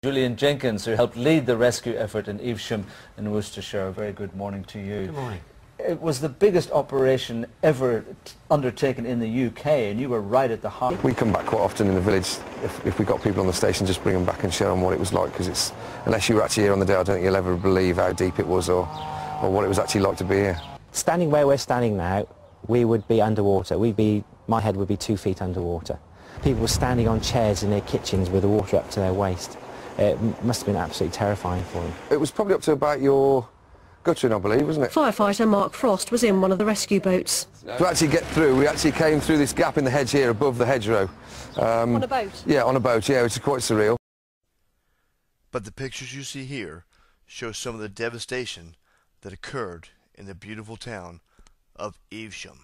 Julian Jenkins, who helped lead the rescue effort in Evesham in Worcestershire. A very good morning to you. Good morning. It was the biggest operation ever undertaken in the UK, and you were right at the heart. We come back quite often in the village. If we got people on the station, just bring them back and show them what it was like, because unless you were actually here on the day, I don't think you'll ever believe how deep it was or what it was actually like to be here. Standing where we're standing now, we would be underwater. My head would be 2 feet underwater. People were standing on chairs in their kitchens with the water up to their waist. It must have been absolutely terrifying for them. It was probably up to about your guttering, I believe, wasn't it? Firefighter Mark Frost was in one of the rescue boats. To actually get through, we actually came through this gap in the hedge here above the hedgerow. On a boat? Yeah, on a boat, yeah, which is quite surreal. But the pictures you see here show some of the devastation that occurred in the beautiful town of Evesham.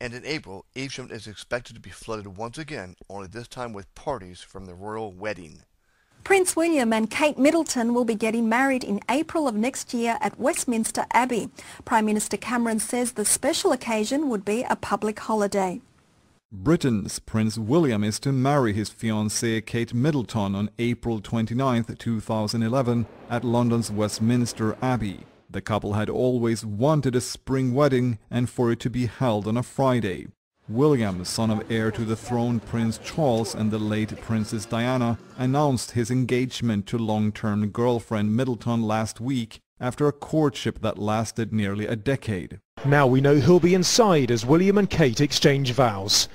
And in April, Evesham is expected to be flooded once again, only this time with parties from the royal wedding. Prince William and Kate Middleton will be getting married in April of next year at Westminster Abbey. Prime Minister Cameron says the special occasion would be a public holiday. Britain's Prince William is to marry his fiancée Kate Middleton on April 29, 2011 at London's Westminster Abbey. The couple had always wanted a spring wedding and for it to be held on a Friday. William, son of heir to the throne Prince Charles and the late Princess Diana, announced his engagement to long-term girlfriend Middleton last week after a courtship that lasted nearly a decade. Now we know who'll be inside as William and Kate exchange vows.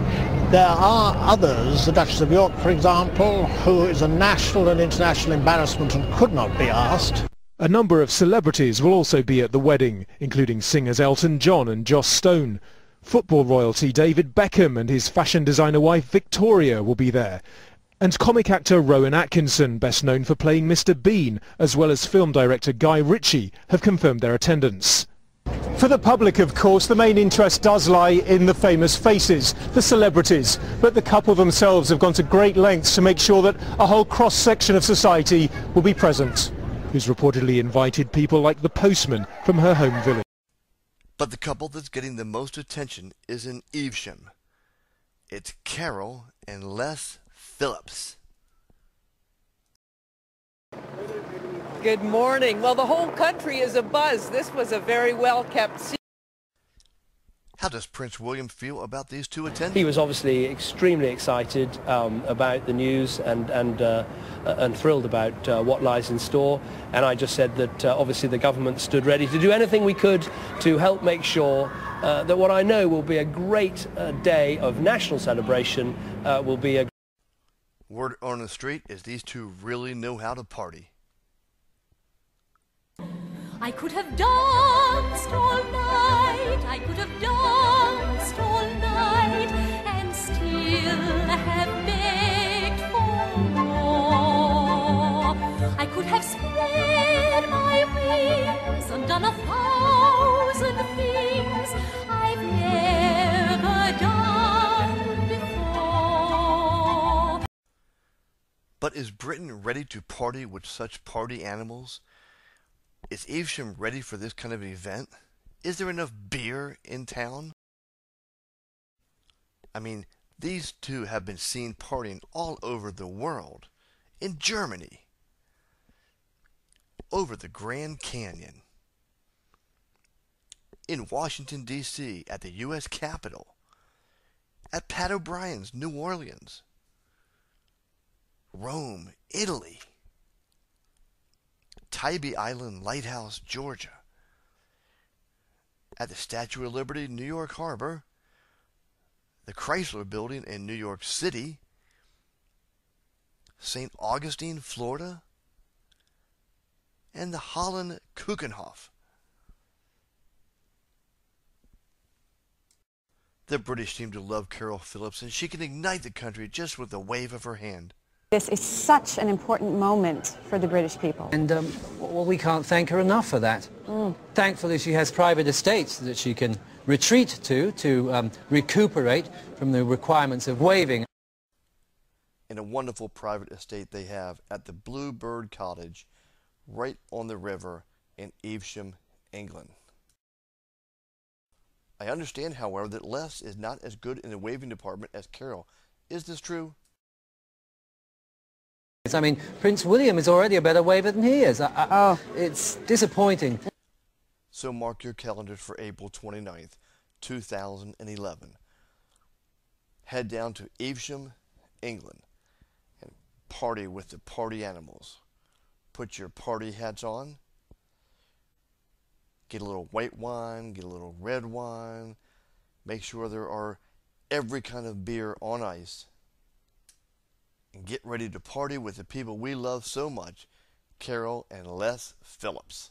There are others, the Duchess of York, for example, who is a national and international embarrassment and could not be asked. A number of celebrities will also be at the wedding, including singers Elton John and Joss Stone. Football royalty David Beckham and his fashion designer wife Victoria will be there. And comic actor Rowan Atkinson, best known for playing Mr. Bean, as well as film director Guy Ritchie, have confirmed their attendance. For the public, of course, the main interest does lie in the famous faces, the celebrities, but the couple themselves have gone to great lengths to make sure that a whole cross-section of society will be present, who's reportedly invited people like the postman from her home village. But the couple that's getting the most attention is in Evesham. It's Carol and Les Phillips. Good morning. Well, the whole country is abuzz. This was a very well-kept secret. How does Prince William feel about these two attendants? He was obviously extremely excited about the news and thrilled about what lies in store. And I just said that obviously the government stood ready to do anything we could to help make sure that what I know will be a great day of national celebration will be a... Word on the street is these two really know how to party. I could have danced all night, I could have danced all night, and still have begged for more. I could have spread my wings and done 1,000 things I've never done before. But is Britain ready to party with such party animals? Is Evesham ready for this kind of event? Is there enough beer in town? I mean, these two have been seen partying all over the world. In Germany. Over the Grand Canyon. In Washington, D.C. at the U.S. Capitol. At Pat O'Brien's New Orleans. Rome, Italy. Tybee Island Lighthouse, Georgia. At the Statue of Liberty, New York Harbor. The Chrysler Building in New York City. St. Augustine, Florida. And the Holland Keukenhof. The British seem to love Carol Phillips, and she can ignite the country just with a wave of her hand. This is such an important moment for the British people. And well, we can't thank her enough for that. Thankfully, she has private estates that she can retreat to recuperate from the requirements of waving. And a wonderful private estate they have at the Bluebird Cottage, right on the river in Evesham, England. I understand, however, that Les is not as good in the waving department as Carol, Is this true? I mean, Prince William is already a better waver than he is. It's disappointing. So mark your calendars for April 29th, 2011. Head down to Evesham, England, and party with the party animals. Put your party hats on. Get a little white wine, get a little red wine. Make sure there are every kind of beer on ice. And get ready to party with the people we love so much, Carol and Les Phillips.